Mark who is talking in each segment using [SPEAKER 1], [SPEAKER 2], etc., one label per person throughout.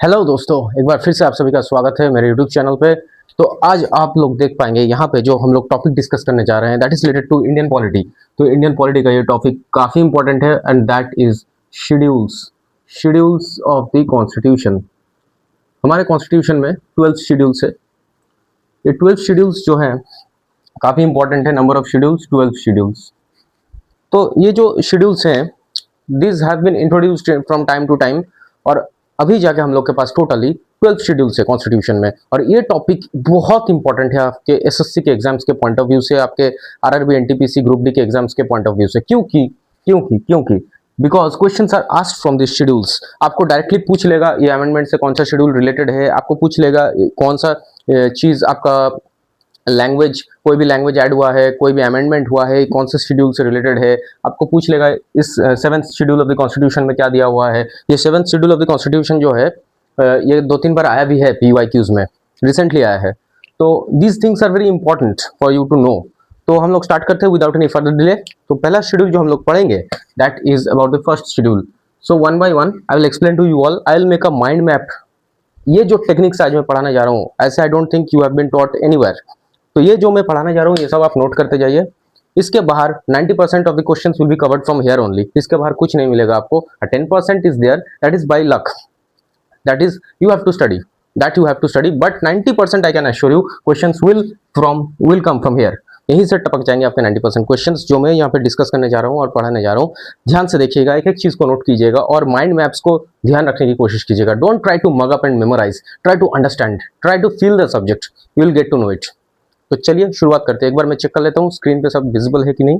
[SPEAKER 1] Hello दोस्तों, एक बार फिर से आप सभी का स्वागत है मेरे यूट्यूब चैनल पे। तो आज आप लोग देख पाएंगे यहाँ पे जो हम लोग टॉपिक डिस्कस करने जा रहे हैं that is related to Indian polity. तो इंडियन पॉलिटी का ये टॉपिक काफ़ी इंपॉर्टेंट है and that is schedules. Schedules of the constitution. हमारे कॉन्स्टिट्यूशन में 12 शेड्यूल्स है। ये 12 शेड्यूल्स जो हैं काफ़ी इंपॉर्टेंट है। Number of schedules 12 schedules. तो ये जो शेड्यूल्स हैं this have been introduced from time to time और अभी जाके हम लोग के पास टोटली 12 शेड्यूल्स है कॉन्स्टिट्यूशन में। और ये टॉपिक बहुत इंपॉर्टेंट है आपके एसएससी के एग्जाम्स के पॉइंट ऑफ व्यू से, आपके आरआरबी एनटीपीसी ग्रुप डी के एग्जाम्स के पॉइंट ऑफ व्यू से। क्योंकि because questions are asked from this schedules. आपको डायरेक्टली पूछ लेगा ये अमेंडमेंट से कौन सा शेड्यूल रिलेटेड है, आपको पूछ लेगा कौन सा चीज आपका लैंग्वेज, कोई भी लैंग्वेज ऐड हुआ है, कोई भी अमेंडमेंट हुआ है, कौन से शेड्यूल से रिलेटेड है। आपको पूछ लेगा इस 7th schedule of the constitution में क्या दिया हुआ है। ये 7th schedule of the constitution जो है ये 2-3 बार आया भी है पीवाईक्यूज में, रिसेंटली आया है। तो these things are very important for you to know. तो हम लोग स्टार्ट करते हैं विदाउट एनी फर्दर डिले। तो पहला शेड्यूल जो हम लोग पढ़ेंगे that is about the first schedule. So one by one I will explain to you all. I will make a mind map. ये जो टेक्निक्स आज मैं पढ़ाने जा रहा हूँ ऐसे I don't think you have been taught anywhere. तो ये जो मैं पढ़ाने जा रहा हूँ ये सब आप नोट करते जाइए। इसके बाहर 90% of the questions will be covered from here only. इसके बाहर कुछ नहीं मिलेगा आपको। 10% is there that is by luck, that is you have to study, that you have to study, but 90% I can assure you questions will come from here. यहीं से टपक जाएंगे आपके 90% क्वेश्चंस जो मैं यहाँ पे डिस्कस करने जा रहा हूँ और पढ़ाने जा रहा हूँ। ध्यान से देखिएगा, एक एक चीज को नोट कीजिएगा और माइंड मैप्स को ध्यान रखने की कोशिश कीजिएगा। Don't try to mug up and memorise, try to understand, try to feel the subject, you will get to know it. तो चलिए शुरुआत करते हैं। एक बार मैं चेक कर लेता हूँ स्क्रीन पे सब विजिबल है कि नहीं।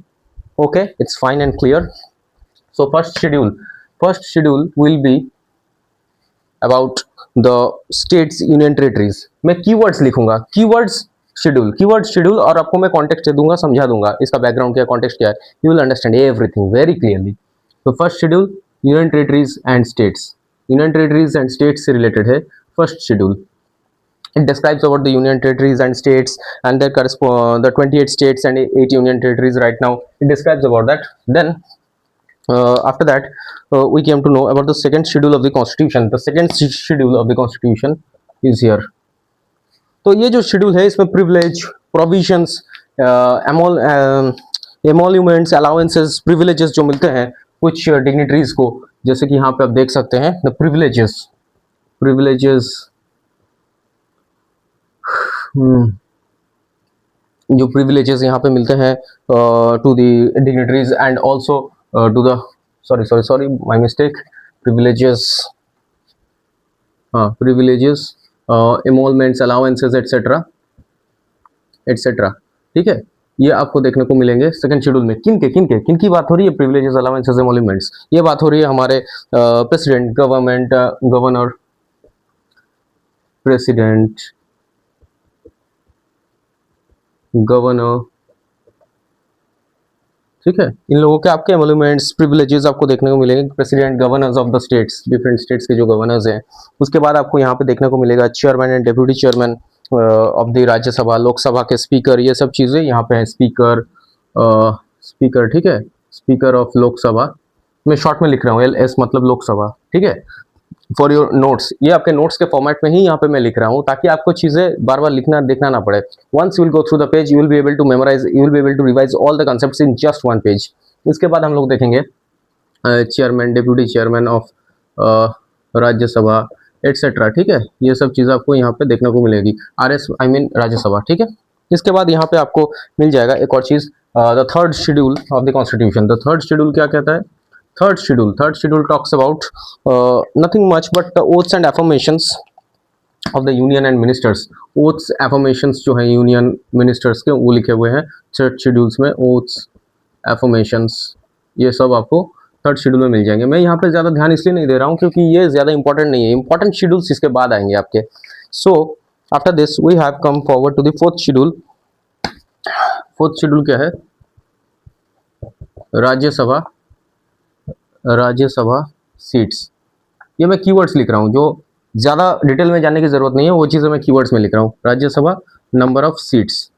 [SPEAKER 1] Okay, it's fine and clear. So first schedule will be about the states union territories. मैं कीवर्ड्स लिखूंगा, कीवर्ड्स शेड्यूल और आपको मैं कॉन्टेक्स्ट दे दूंगा, समझा दूंगा इसका बैकग्राउंड क्या, कॉन्टेक्स्ट क्या है। You will understand everything very clearly. तो first schedule union territories and states, union territories and states से रिलेटेड है first schedule. It describes about the union territories and states and their correspond the 28 states and 8 union territories right now. It describes about that. Then after that we came to know about the second schedule of the constitution. The second schedule of the constitution is here. तो ये जो schedule है इसमें privilege, provisions, एमोल्यूमेंट्स, allowances, privileges जो मिलते हैं कुछ dignitaries को, जैसे कि यहाँ पे आप देख सकते हैं द प्रिविलेजेस जो प्रिविलेजेस यहाँ पे मिलते हैं to the dignitaries and also to the sorry my mistake, privileges emoluments, allowances etcetera etcetera. ठीक है, ये आपको देखने को मिलेंगे सेकंड शेड्यूल में। किन की बात हो रही है? Privileges, allowances, emoluments. ये बात हो रही है हमारे प्रेसिडेंट, गवर्नर, प्रेसिडेंट, गवर्नर। ठीक है, इन लोगों के आपके एमोल्यूमेंट्स, प्रिविलेजेस आपको देखने को मिलेंगे। President, governors of the states, different states के जो गवर्नर्स हैं। उसके बाद आपको यहाँ पे देखने को मिलेगा chairman and deputy chairman of the Rajya Sabha, Lok Sabha के स्पीकर, ये सब चीजें यहाँ पे है। स्पीकर, ठीक है, स्पीकर ऑफ लोकसभा, मैं शॉर्ट में लिख रहा हूँ LS मतलब लोकसभा। ठीक है, फॉर योर नोट्स, ये आपके नोट्स के फॉर्मेट में ही यहाँ पे मैं लिख रहा हूँ ताकि आपको चीजें बार बार लिखना देखना ना पड़े। Once you will go through the page you will be able to memorise, you will be able to revise all the concepts in just one page. इसके बाद हम लोग देखेंगे chairman, deputy chairman of Rajya Sabha etcetera. ठीक है, ये सब चीज़ें आपको यहाँ पे देखने को मिलेगी। राज्यसभा। ठीक है, इसके बाद यहाँ पे आपको मिल जाएगा एक और चीज़, the third schedule of the constitution. The third schedule क्या कहता है? Third schedule talks about nothing much but the oaths and affirmations of the union and ministers. Oaths, affirmations जो हैं यूनियन मिनिस्टर्स के, वो लिखे हुए हैं थर्ड शेड्यूल्स में। oaths, affirmations, ये सब आपको थर्ड शेड्यूल में मिल जाएंगे। मैं यहाँ पे ज़्यादा ध्यान इसलिए नहीं दे रहा हूँ क्योंकि ये ज़्यादा इंपॉर्टेंट नहीं है। इंपॉर्टेंट शेड्यूल्स इसके बाद आएंगे आपके। So after this we have come forward to the fourth schedule. Fourth schedule क्या है? राज्यसभा सीट्स। ये मैं कीवर्ड्स लिख रहा हूँ, जो ज़्यादा डिटेल में जानने की ज़रूरत नहीं है, वो चीज़ें मैं कीवर्ड्स में लिख रहा हूँ। राज्यसभा, नंबर ऑफ सीट्स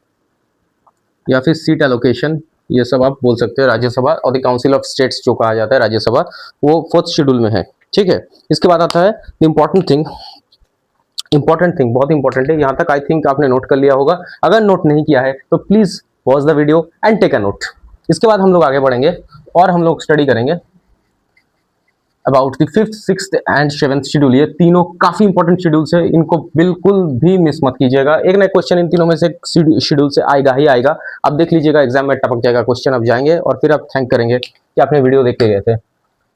[SPEAKER 1] या फिर सीट एलोकेशन, ये सब आप बोल सकते हैं। राज्यसभा और द काउंसिल ऑफ स्टेट्स जो कहा जाता है राज्यसभा, वो फोर्थ शेड्यूल में है। ठीक है। इसके बाद आता है इंपॉर्टेंट थिंग, बहुत इंपॉर्टेंट है। यहाँ तक आई थिंक आपने नोट कर लिया होगा, अगर नोट नहीं किया है तो please watch the video and take a note. इसके बाद हम लोग आगे बढ़ेंगे और हम लोग स्टडी करेंगे about the 5th, 6th and 7th schedule. ये तीनों काफी इंपॉर्टेंट शेड्यूल्स है, इनको बिल्कुल भी मिस मत कीजिएगा। एक ना एक क्वेश्चन इन तीनों में से शेड्यूल से आएगा ही आएगा। आप देख लीजिएगा, एग्जाम में टपक जाएगा क्वेश्चन। आप जाएंगे और फिर आप थैंक करेंगे कि आपने वीडियो देख के गए थे।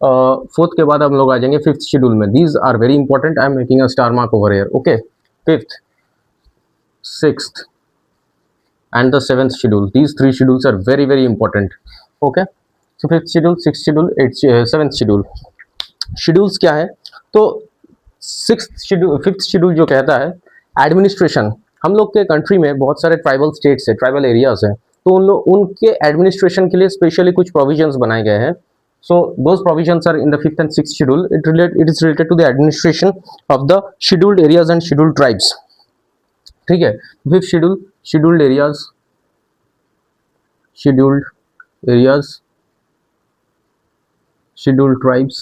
[SPEAKER 1] 4th के बाद हम लोग आ जाएंगे 5th शेड्यूल में। These are very important, I am making a star mark over here. Okay, 5th, 6th and the 7th schedule, these three schedules are very very important. Okay, so 5th schedule, 6th schedule, 7th schedule। Schedules क्या है? तो 6th schedule, 5th schedule जो कहता है administration. हम लोग के country में बहुत सारे ट्राइबल स्टेट्स है, ट्राइबल एरियाज हैं, तो उनके एडमिनिस्ट्रेशन के लिए स्पेशली कुछ प्रोविजंस बनाए गए हैं। So those provisions are in the 5th and 6th schedule. It is related to the administration of the scheduled areas and scheduled tribes. ठीक है, 5th schedule, scheduled areas, scheduled tribes,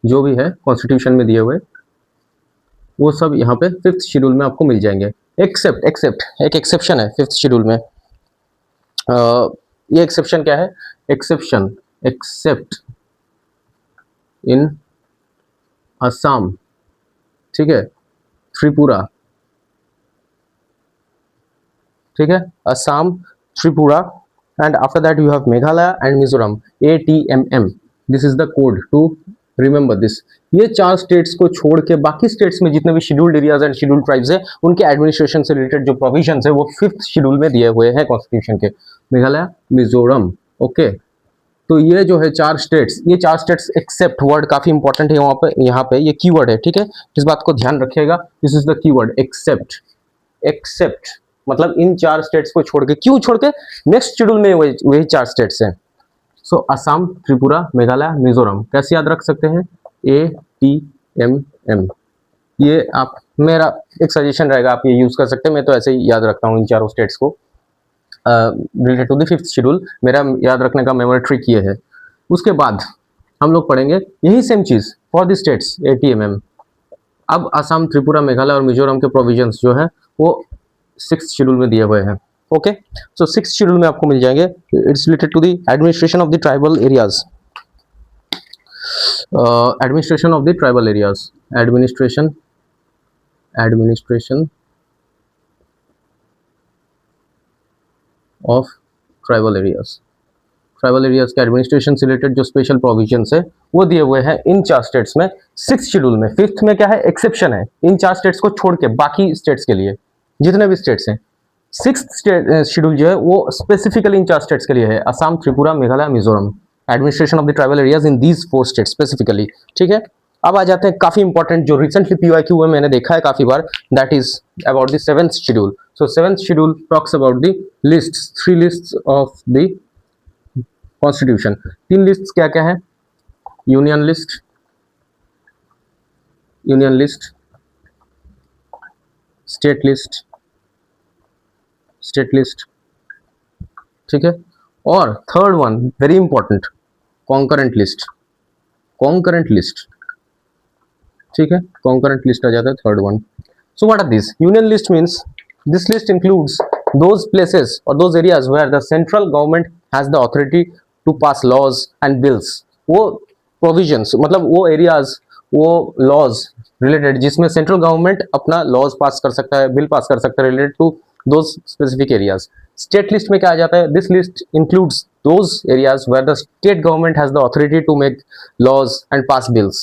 [SPEAKER 1] जो भी है constitution में दिए हुए, वो सब यहाँ पे 5th शेड्यूल में आपको मिल जाएंगे। एक्सेप्ट एक एक्सेप्शन है 5th शेड्यूल में। ये एक्सेप्शन क्या है? एक्सेप्ट इन असम, ठीक है, त्रिपुरा, ठीक है, Assam, Tripura, and after that you have Meghalaya and Mizoram, ATMM। This is the code to remember this. ये 4 स्टेट्स को छोड़ के बाकी स्टेट्स में जितने भी scheduled areas and scheduled tribes है, उनके एडमिनिस्ट्रेशन से रिलेटेड जो प्रोविजंस है वो 5th शेड्यूल में दिए हुए हैं कॉन्स्टिट्यूशन के। मेघालय, मिजोरम, ओके। तो ये जो है 4 स्टेट्स, ये 4 स्टेट्स एक्सेप्ट वर्ड काफी इंपॉर्टेंट है यहाँ पे ये कीवर्ड है, ठीक है, इस बात को ध्यान रखिएगा। This is the keyword except, मतलब इन 4 स्टेट्स को छोड़ के। क्यों छोड़ के? नेक्स्ट शेड्यूल में वही 4 स्टेट्स हैं। सो असम, त्रिपुरा, मेघालय, मिजोरम। कैसे याद रख सकते हैं? ATMM। ये आप, मेरा एक सजेशन रहेगा, आप ये यूज कर सकते हैं। मैं तो ऐसे ही याद रखता हूँ इन चारों स्टेट्स को related to the 5th schedule. मेरा याद रखने का मेमोरी ट्रिक ये है। उसके बाद हम लोग पढ़ेंगे यही सेम चीज फॉर द स्टेट्स, ATMM। अब असम, त्रिपुरा, मेघालय और मिजोरम के प्रोविजंस जो है वो 6th शेड्यूल में दिए हुए हैं। ओके, सो 6th शेड्यूल में आपको मिल जाएंगे। It's related to the administration of the tribal areas, administration of the tribal areas, administration of tribal areas के एडमिनिस्ट्रेशन से रिलेटेड जो स्पेशल प्रोविजंस है वो दिए हुए हैं इन 4 स्टेट्स में 6th शेड्यूल में। 5th में क्या है? एक्सेप्शन है इन 4 स्टेट्स को छोड़ के बाकी स्टेट्स के लिए, जितने भी स्टेट्स हैं। 6th शेड्यूल जो है वो स्पेसिफिकली इन 4 स्टेट्स के लिए है, Assam, Tripura, Meghalaya, Mizoram. Administration of the tribal areas in these 4 states specifically, ठीक है। अब आ जाते हैं काफी इंपॉर्टेंट, जो रिसेंटली PYQ में मैंने देखा है काफी बार, that is about the 7th schedule. So 7th schedule talks about the lists, 3 lists of the constitution. 3 lists क्या क्या है? यूनियन लिस्ट, स्टेट लिस्ट, ठीक है, और third one very important, concurrent list, ठीक है, कॉन्करेंट लिस्ट आ जाता है third one. So what are this? Union list means this list includes those places or those areas where the central government has the authority to pass laws and bills। वो provisions मतलब वो areas, वो laws related जिसमें central government अपना laws पास कर सकता है, bill pass कर सकता है related to those specific areas। State list में क्या आ जाता है? This list includes those areas where the state government has the authority to make laws and pass bills।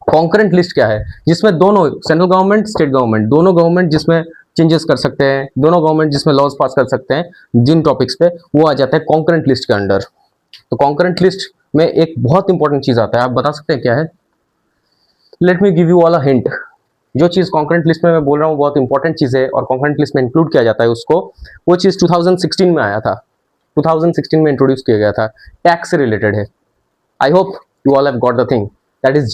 [SPEAKER 1] Concurrent list क्या है? जिसमें दोनों, सेंट्रल गवर्नमेंट, स्टेट गवर्नमेंट, दोनों government जिसमें चेंजेस कर सकते हैं, दोनों गवर्नमेंट जिसमें लॉज पास कर सकते हैं जिन टॉपिक्स पे, वो आ जाता है कॉन्करेंट लिस्ट के अंडर। तो कॉन्करेंट लिस्ट में एक बहुत इंपॉर्टेंट चीज आता है, आप बता सकते हैं क्या है? Let me give you all a hint. जो चीज कॉन्करेंट लिस्ट में मैं बोल रहा हूँ बहुत इंपॉर्टेंट चीज है और कॉन्करेंट लिस्ट में इंक्लूड किया जाता है उसको, वो चीज 2016 में आया था, 2016 में इंट्रोड्यूस किया गया था, टैक्स से रिलेटेड है। I hope you all have got the thing, that is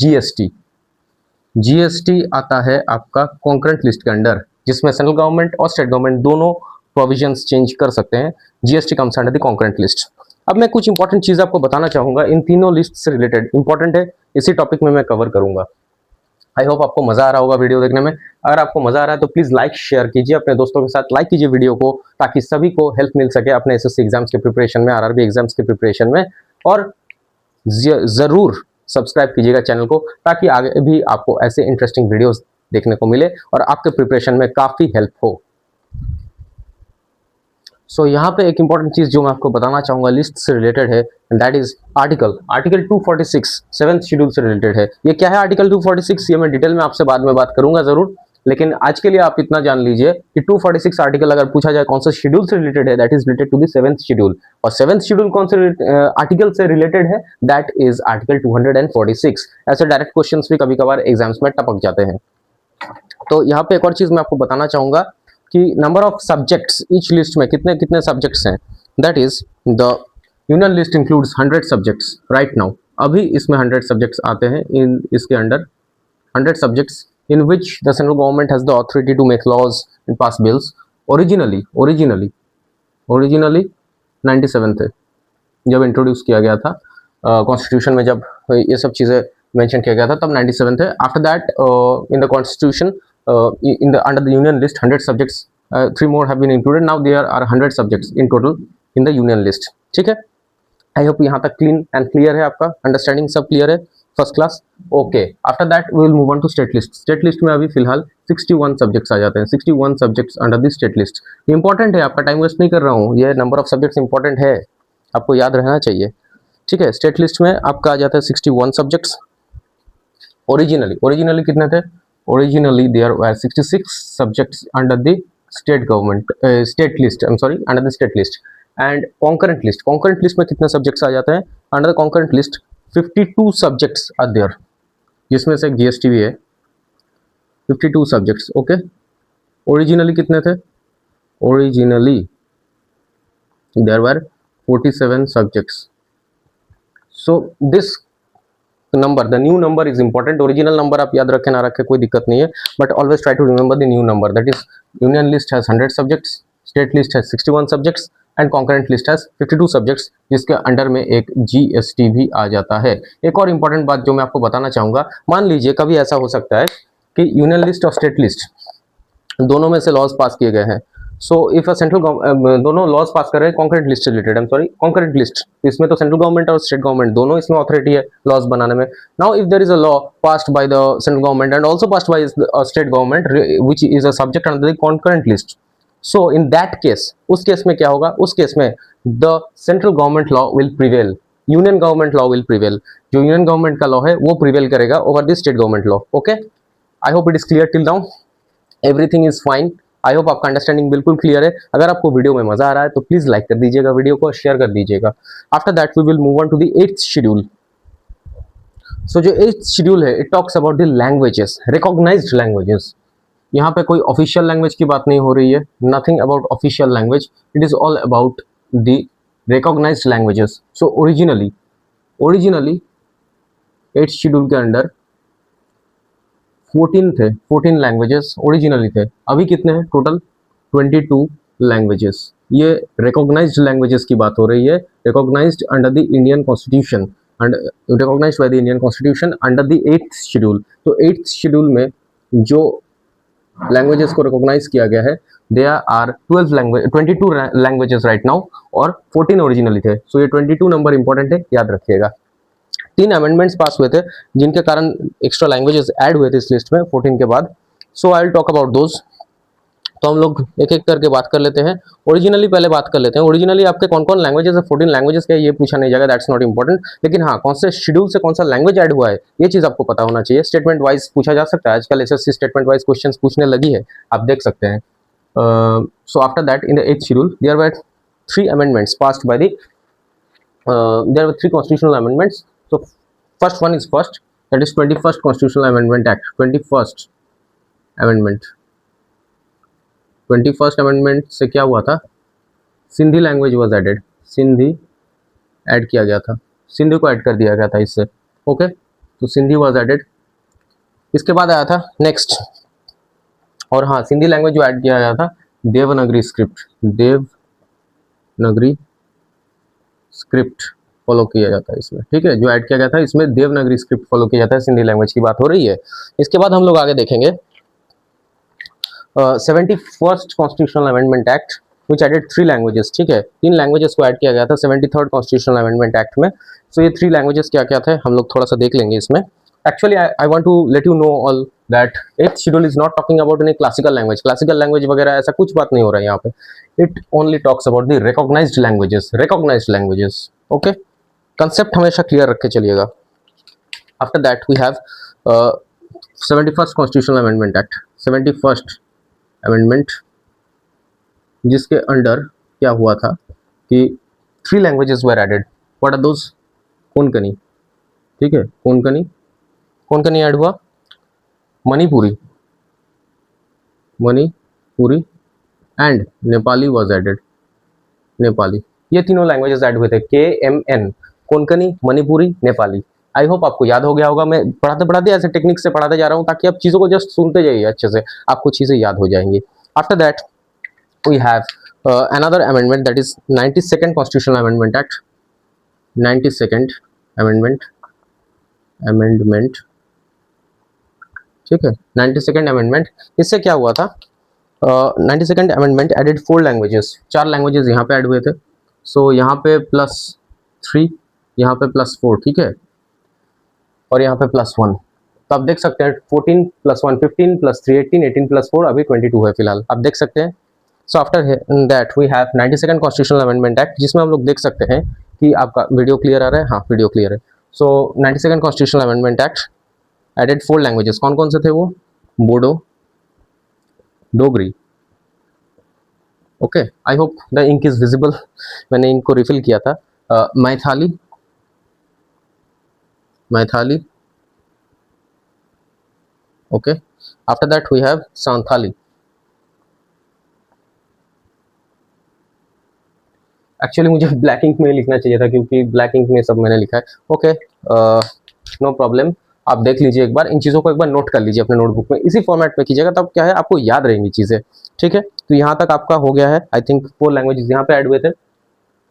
[SPEAKER 1] GST आता है आपका कॉन्करेंट लिस्ट के अंडर, जिसमें सेंट्रल गवर्नमेंट और स्टेट गवर्नमेंट दोनों प्रोविजंस चेंज कर सकते हैं। GST comes under the concurrent list. अब मैं कुछ इंपॉर्टेंट चीज़ आपको बताना चाहूँगा, इन तीनों लिस्ट से रिलेटेड इंपॉर्टेंट है, इसी टॉपिक में मैं कवर करूँगा। आई होप आपको मजा आ रहा होगा वीडियो देखने में। अगर आपको मजा आ रहा है तो प्लीज लाइक शेयर कीजिए अपने दोस्तों के साथ, लाइक कीजिए वीडियो को, ताकि सभी को हेल्प मिल सके अपने एसएससी एग्जाम्स के प्रिपरेशन में, आरआरबी एग्जाम्स के प्रिपरेशन में। और जरूर सब्सक्राइब कीजिएगा चैनल को, ताकि आगे भी आपको ऐसे इंटरेस्टिंग वीडियोस देखने को मिले और आपके प्रिपरेशन में काफी हेल्प हो। सो यहाँ पे एक इंपॉर्टेंट चीज जो मैं आपको बताना चाहूंगा लिस्ट से रिलेटेड है, that is article 246 seventh schedule से रिलेटेड है। ये क्या है आर्टिकल 246, ये मैं डिटेल में आपसे बाद में बात करूंगा जरूर, लेकिन आज के लिए आप इतना जान लीजिए कि 246 आर्टिकल अगर पूछा जाए कौन सा शेड्यूल से रिलेटेड है, that is related to the seventh schedule. और सेवेंथ शेड्यूल कौन से आर्टिकल से रिलेटेड है, दैट इज आर्टिकल 246। ऐसे डायरेक्ट क्वेश्चंस भी कभी कभार एग्जाम्स में टपक जाते हैं। तो यहाँ पे एक और चीज मैं आपको बताना चाहूंगा कि number of subjects each list में कितने कितने सब्जेक्ट्स हैं, that is the union list includes 100 subjects right now. अभी इसमें 100 सब्जेक्ट्स आते हैं, इन इसके under 100 subjects in which the central government has the authority to make laws and pass bills. Originally 97 थे जब इंट्रोड्यूस किया गया था कॉन्स्टिट्यूशन में, जब ये सब चीज़ें मेंशन किया गया था तब 97 थे। After that in the constitution in the under the union list 100 subjects, 3 more have been included, now there are 100 subjects in total in the union list। ठीक है, आई होप यहाँ तक क्लीन एंड क्लियर है, आपका understanding सब clear है, first class. Okay, after that we will move on to state list. State list में अभी फिलहाल 61 सब्जेक्ट्स आ जाते हैं, 61 subjects under the state list. Important है, आपका टाइम वेस्ट नहीं कर रहा हूँ, ये नंबर ऑफ सब्जेक्ट्स इंपॉर्टेंट है, आपको याद रहना चाहिए। ठीक है, स्टेट लिस्ट में आपका आ जाता है 61 सब्जेक्ट्स। ओरिजिनली कितने थे, originally there were 66 subjects under the state government state list, I'm sorry, under the state list। and concurrent list में कितने subjects आ जाते हैं, under the concurrent list 52 subjects are there, जिसमें से GST भी है, 52 subjects। ओके, originally कितने थे, originally there were 47 subjects। so this number, the new number is important. Original number आप याद रखें ना रखें कोई दिक्कत नहीं है, but always try to remember the new number, that is union list has 100 subjects, state list has 61 subjects and concurrent list has 52 subjects, जिसके अंडर में एक GST भी आ जाता है। एक और इंपॉर्टेंट बात जो मैं आपको बताना चाहूंगा, मान लीजिए कभी ऐसा हो सकता है कि यूनियन लिस्ट और स्टेट लिस्ट दोनों में से लॉज पास किए गए हैं। सो इफ अ सेंट्रल दोनों लॉज पास कर रहे हैं कॉन्करेंट लिस्ट से related, I am sorry concurrent list, इसमें तो सेंट्रल गवर्नमेंट और स्टेट गवर्नमेंट दोनों इसमें अथॉरिटी है लॉज बनाने में। Now if there is a law passed by the central government and also passed by state government which is a subject under the concurrent list, so in that case, उस case में क्या होगा, उस case में the central government law will prevail, union government law will prevail. जो union government का law है वो प्रिवेल करेगा over the state government law. Okay, I hope it is clear till now, everything is fine. I hope आपका understanding बिल्कुल clear है। अगर आपको वीडियो में मजा आ रहा है तो प्लीज लाइक कर दीजिएगा वीडियो को, शेयर कर दीजिएगा। After that we will move on to the 8th schedule. So जो 8th शेड्यूल है, it talks about the languages, recognised languages. यहाँ पे कोई ऑफिशियल लैंग्वेज की बात नहीं हो रही है, nothing about official language, it is all about the recognised languages. So originally 8th schedule के अंडर 14 थे, 14 लैंग्वेजेस ओरिजिनली थे। अभी कितने हैं टोटल, 22 लैंग्वेजेस। ये रिकॉग्नाइज्ड लैंग्वेजेस की बात हो रही है, recognised under the Indian constitution, and recognised by the Indian constitution under the 8th schedule. तो 8th शेड्यूल में जो लैंग्वेजेस को रिकॉग्नाइज किया गया है, they are 22 languages right now, और 14 ओरिजिनली थे। सो ये 22 नंबर इंपॉर्टेंट है, याद रखिएगा। 3 अमेंडमेंट्स पास हुए थे जिनके कारण एक्स्ट्रा लैंग्वेजेस ऐड हुए थे इस लिस्ट में 14 के बाद। So I will talk about those. तो हम लोग एक एक करके बात कर लेते हैं। ओरिजिनली पहले बात कर लेते हैं। ओरिजिनली आपके कौन कौन लैंग्वेजेस है, 14 लैंग्वेजेस क्या है ये पूछा नहीं जाएगा, दैट्स नॉट इंपॉर्टेंट, लेकिन हाँ कौन से शेड्यूल से कौन सा लैंग्वेज ऐड हुआ है ये चीज आपको पता होना चाहिए। स्टेटमेंट वाइज पूछा जा सकता है, आजकल SSC स्टेटमेंट वाइज क्वेश्चन पूछने लगी है, आप देख सकते हैं। So after that in the 8th schedule there were 3 amendments passed by the there were 3 constitutional amendments. So first one is first, that is 21st constitutional amendment act, 21st amendment। 21st amendment से क्या हुआ था, Sindhi language was added, Sindhi add किया गया था, सिंधी को add कर दिया गया था इससे। ओके, तो सिंधी वाज एडेड। इसके बाद आया था नेक्स्ट, और हाँ सिंधी लैंग्वेज जो ऐड किया गया था, Devanagari script, Devanagari script follow किया जाता है इसमें, ठीक है, जो ऐड किया गया था इसमें देवनागरी स्क्रिप्ट फॉलो किया जाता है, सिंधी लैंग्वेज की बात हो रही है। इसके बाद हम लोग आगे देखेंगे 71st constitutional amendment act which added 3 languages, ठीक है, 3 लैंग्वेजेस को ऐड किया गया था 73rd कॉन्स्टिट्यूशनल अमेंडमेंट एक्ट में। सो ये 3 लैंग्वेजेस क्या क्या थे हम लोग थोड़ा सा देख लेंगे इसमें। Actually I want to let you know all that 8th schedule is not talking about any classical language वगैरह ऐसा कुछ बात नहीं हो रहा है यहाँ पे। It only talks about the recognised languages, okay. Concept हमेशा क्लियर रख के चलिएगा। After that we have 71st constitutional amendment act, 71st amendment, जिसके अंडर क्या हुआ था कि 3 languages were added. What are those? Konkani, ठीक है, कोंकणी ऐड हुआ, Manipuri and Nepali was added, Nepali. ये तीनों लैंग्वेजेस ऐड हुए थे, KMN, Konkani, Manipuri, Nepali. I hope आपको याद हो गया होगा। मैं पढ़ाते पढ़ाते ऐसे टेक्निक से पढ़ाते जा रहा हूँ ताकि आप चीज़ों को जस्ट सुनते जाइए अच्छे से, आपको चीज़ें याद हो जाएंगी। After that we have another amendment, that is 92nd constitutional amendment act, 92nd amendment, ठीक है, 92nd amendment। इससे क्या हुआ था? 92nd amendment added 4 languages, 4 languages यहाँ पे ऐड हुए थे। सो यहाँ पे +3, यहाँ पे +4, ठीक है, और यहाँ पे +1। तो आप देख सकते हैं 14 + 1 15 + 3 18, 18 + 4 अभी 22 है फिलहाल, आप देख सकते हैं। So after that we have 92nd constitutional amendment act, जिसमें हम लोग देख सकते हैं कि आपका वीडियो क्लियर आ रहा है, हाँ वीडियो क्लियर है। So 92nd constitutional amendment act added 4 languages, कौन कौन से थे वो? Bodo, Dogri, okay, I hope the ink is visible, मैंने इंक को रिफिल किया था। Maithili, okay. After that we have Santhali. Actually मुझे ब्लैक इंक में लिखना चाहिए था क्योंकि ब्लैक इंक में सब मैंने लिखा है, ओके, नो प्रॉब्लम। आप देख लीजिए एक बार, इन चीज़ों को एक बार नोट कर लीजिए अपने नोटबुक में, इसी फॉर्मेट में कीजिएगा, तब क्या है आपको याद रहेंगी चीज़ें, ठीक है। तो यहाँ तक आपका हो गया है, आई थिंक 4 लैंग्वेजेस यहाँ पे ऐड हुए थे।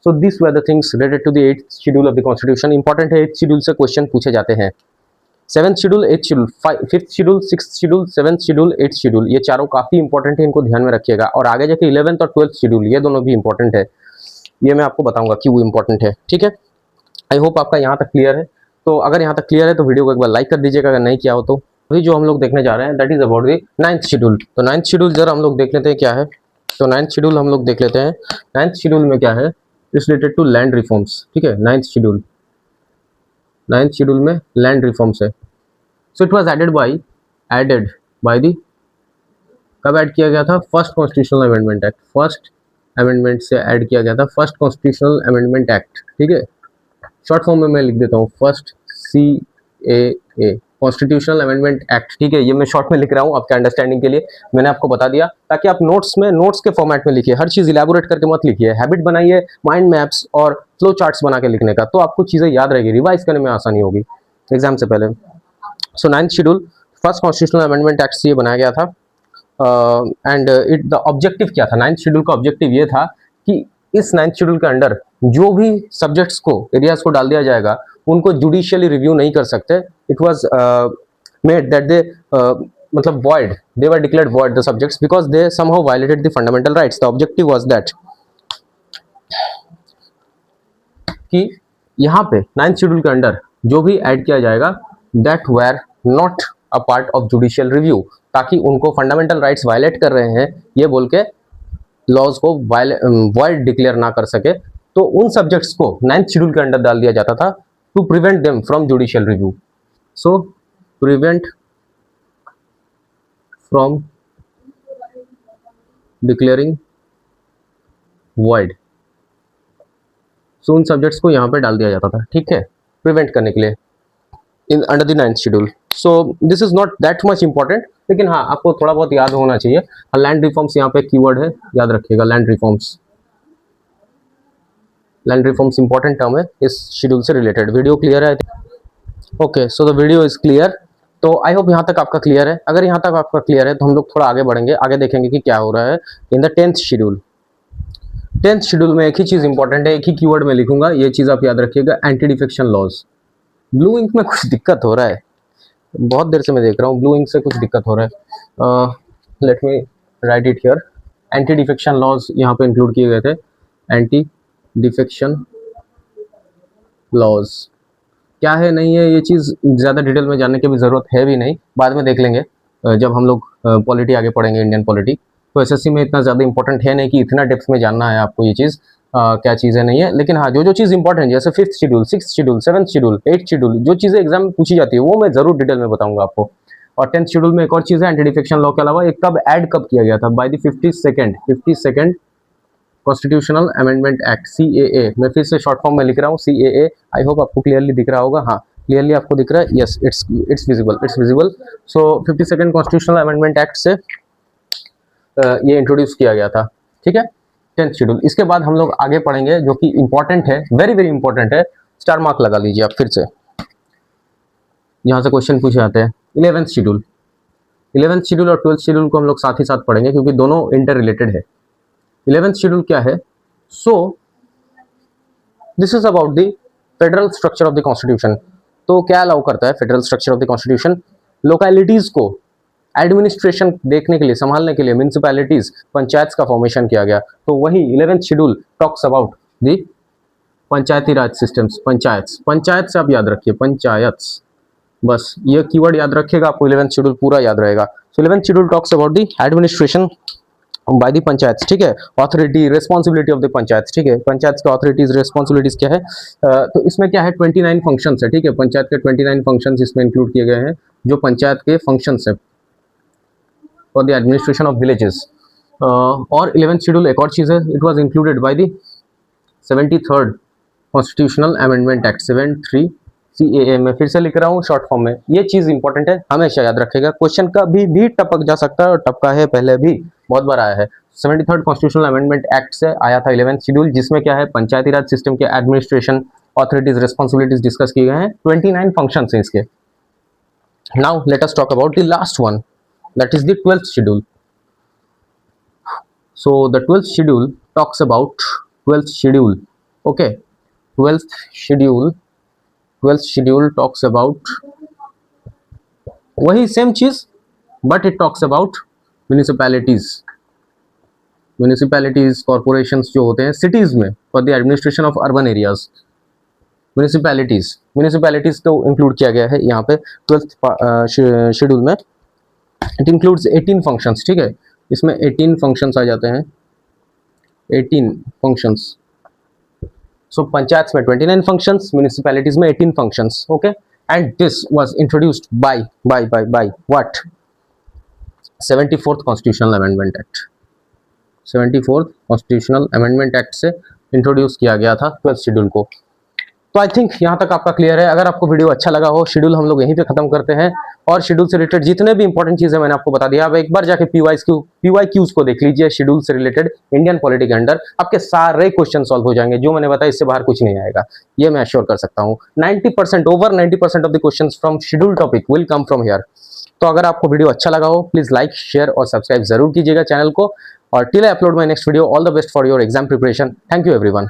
[SPEAKER 1] So this were the things related to the 8th schedule of the constitution. Important है, 8th शेड्यूल से क्वेश्चन पूछे जाते हैं। 7th schedule, 8th schedule, 5th schedule, 6th schedule, 7th schedule, 8th schedule, ये चारों काफ़ी इंपॉर्टेंट है, इनको ध्यान में रखिएगा। और आगे जाके 11th और 12th शेड्यूल, ये दोनों भी इंपॉर्टेंट है, ये मैं आपको बताऊंगा कि वो इंपॉर्टेंट है, ठीक है। आई होप आपका यहाँ तक क्लियर है। तो अगर यहाँ तक क्लियर है तो वीडियो को एक बार लाइक कर दीजिएगा, अगर नहीं किया हो तो। अभी जो हम लोग देखने जा रहे हैं that is about the 9th schedule. तो 9th शेड्यूल जरा हम लोग देख लेते हैं क्या है। तो 9th शेड्यूल हम लोग देख लेते हैं। 9th शेड्यूल में क्या है? It's related to land reforms, ठीक है। 9th शेड्यूल में लैंड रिफॉर्म्स है। So it was added by the, कब ऐड किया गया था? First constitutional amendment act, first amendment से ऐड किया गया था, फर्स्ट कॉन्स्टिट्यूशनल अमेंडमेंट एक्ट, ठीक है। शॉर्ट फॉर्म में मैं लिख देता हूँ, first CAA, constitutional amendment act, ठीक है। ये मैं शॉर्ट में लिख रहा हूँ आपके अंडरस्टैंडिंग के लिए, मैंने आपको बता दिया ताकि आप नोट्स के फॉर्मेट में लिखिए, हर चीज़ इलेबोरेट करके मत लिखिए, हैबिट बनाइए माइंड मैप्स और फ्लो चार्ट्स बना के लिखने का, तो आपको चीज़ें याद रहेगी, रिवाइज करने में आसानी होगी एग्जाम से पहले। सो 9th schedule first constitutional amendment act से ये बनाया गया था। एंड इट द ऑब्जेक्टिव क्या था? 9th शेड्यूल का ऑब्जेक्टिव ये था कि इस 9th शेड्यूल के अंडर जो भी सब्जेक्ट्स को, एरियाज को डाल दिया जाएगा, उनको जुडिशियली रिव्यू नहीं कर सकते। It was made that they मतलब void, they were declared void the subjects because they somehow violated the fundamental rights. The objective was that कि यहाँ पे 9th शेड्यूल के अंडर जो भी ऐड किया जाएगा that were not a part of judicial review, ताकि उनको फंडामेंटल राइट्स वायलेट कर रहे हैं ये बोल के लॉज को वॉइड डिक्लेयर ना कर सके, तो उन सब्जेक्ट्स को 9th शेड्यूल के अंडर डाल दिया जाता था to prevent them from judicial review. So prevent from declaring void, so उन सब्जेक्ट्स को यहाँ पे डाल दिया जाता था, ठीक है, प्रिवेंट करने के लिए in under the 9th schedule. So this is not that much important, लेकिन हाँ आपको थोड़ा बहुत याद होना चाहिए। लैंड रिफॉर्म्स यहाँ पे कीवर्ड है, याद रखिएगा, लैंड रिफॉर्म्स इंपॉर्टेंट टर्म है इस शेड्यूल से रिलेटेड। वीडियो क्लियर है? Okay, so the video is clear. तो आई होप यहाँ तक आपका क्लियर है। अगर यहाँ तक आपका क्लियर है तो हम लोग थोड़ा आगे बढ़ेंगे, आगे देखेंगे कि क्या हो रहा है in the 10th schedule. 10th schedule में एक ही चीज इंपॉर्टेंट है, एक ही कीवर्ड में लिखूंगा, ये चीज आप याद रखिएगा, anti defection laws. Blue ink में कुछ दिक्कत हो रहा है, बहुत देर से मैं देख रहा हूँ ब्लू इंक से कुछ दिक्कत हो रहा है। Let me write it here. Anti defection laws यहाँ पे इंक्लूड किए गए थे, एंटी डिफेक्शन लॉज क्या है नहीं है, ये चीज़ ज़्यादा डिटेल में जानने की भी ज़रूरत है भी नहीं, बाद में देख लेंगे जब हम लोग पॉलिटी आगे पढ़ेंगे, इंडियन पॉलिटी। तो एसएससी में इतना ज़्यादा इंपॉर्टेंट है नहीं कि इतना डेप्थ में जानना है आपको ये चीज़ क्या चीज़ें नहीं है, लेकिन हाँ जो जो चीज़ इंपॉर्टेंट है, जैसे 5th schedule, 6th schedule, 7th schedule, 8th schedule, जो चीज़ें एग्जाम में पूछी जाती है वो मैं ज़रूर डिटेल में बताऊंगा आपको। और 10th शेड्यूल में एक और चीज़ है, एंटी डिफेक्शन लॉ के अलावा एक कब किया गया था, by the 52nd constitutional amendment act, CAA। मैं फिर से शॉर्ट फॉर्म में लिख रहा हूँ, CAA। आई होप आपको क्लियरली दिख रहा होगा, हाँ क्लियरली आपको दिख रहा है, yes it's visible. So 52nd constitutional amendment act से ये इंट्रोड्यूस किया गया था, ठीक है, 10th शेड्यूल। इसके बाद हम लोग आगे पढ़ेंगे जो कि इंपॉर्टेंट है, वेरी वेरी इंपॉर्टेंट है, स्टार मार्क लगा लीजिए आप फिर से, यहाँ से क्वेश्चन पूछे जाते हैं। 11th शेड्यूल, 11th शेड्यूल और 12th शेड्यूल को हम लोग साथ ही साथ पढ़ेंगे क्योंकि दोनों इंटर रिलेटेड है। 11th शेड्यूल क्या है? So this is about the federal structure of the constitution. तो क्या अलाउ करता है federal structure of the constitution? Localities को एडमिनिस्ट्रेशन देखने के लिए, संभालने के लिए म्यूनिसिपैलिटीज, पंचायत का फॉर्मेशन किया गया। तो वही 11th schedule talks about the Panchayati Raj systems, panchayat से आप याद रखिए, पंचायत, बस ये कीवर्ड याद रखिएगा, आपको 11th शेड्यूल पूरा याद रहेगा। सो 11th schedule talks about the administration by the panchayat, ठीक है, authority, responsibility of the panchayat, ठीक है, पंचायत का ऑथोरिटीज, रेस्पॉन्सिबिलिटीज क्या है। तो इसमें क्या है, 29 फंक्शंस है, ठीक है, पंचायत के 29 फंक्शंस इसमें इंक्लूड किए गए हैं, जो पंचायत के फंक्शंस है for the administration of villages. और 11th शेड्यूल एक और चीज़ है, it was included by the 73rd constitutional amendment act, 73 CAA। में फिर से लिख रहा हूँ शॉर्ट फॉर्म में, ये चीज़ इंपॉर्टेंट है, हमेशा याद रखेगा, क्वेश्चन का भी टपक जा सकता है और टपका है पहले भी, बहुत बार आया है। 73rd कॉन्स्टिट्यूशनल अमेंडमेंट एक्ट से आया था 11th शेड्यूल, जिसमें क्या है, पंचायती राज सिस्टम के एडमिनिस्ट्रेशन, ऑथोरिटीज, रेस्पॉन्सिबिलिटीज डिस्कस किए गए हैं, 29 फंक्शन है इसके। Now let us talk about the last one, that is the 12th schedule. So the 12th schedule talks about 12th schedule, okay, 12th schedule talks about वही same चीज, but it talks about municipalities, corporations जो होते हैं cities में, for the administration of urban areas, municipalities को include किया गया है यहाँ पे 12th शेड्यूल में। इट इंक्लूड्स 18 फंक्शंस, ठीक है, इसमें 18 फंक्शंस आ जाते हैं, 18 फंक्शंस। सो पंचायत में 29 फंक्शंस, म्यूनिसिपैलिटीज में 18 functions, okay. And this was introduced by what? 74th constitutional amendment act, 74th constitutional amendment act से इंट्रोड्यूस किया गया था 12th शेड्यूल को। तो आई थिंक यहाँ तक आपका क्लियर है। अगर आपको वीडियो अच्छा लगा हो, शेड्यूल हम लोग यहीं पे खत्म करते हैं, और शेड्यूल से रिलेटेड जितने भी इंपॉर्टेंट चीजें मैंने आपको बता दिया, आप एक बार जाके PYQs को देख लीजिए, शेड्यूल से रिलेटेड इंडियन पॉलिटी के अंडर आपके सारे क्वेश्चन सॉल्व हो जाएंगे, जो मैंने बताया इससे बाहर कुछ नहीं आएगा, ये मैं एश्योर कर सकता हूँ। 90%, over 90% of the question from schedule topic will come from here. तो अगर आपको वीडियो अच्छा लगा हो, प्लीज लाइक, शेयर और सब्सक्राइब जरूर कीजिएगा चैनल को। और till I upload my next video, all the best for your exam preparation. Thank you everyone.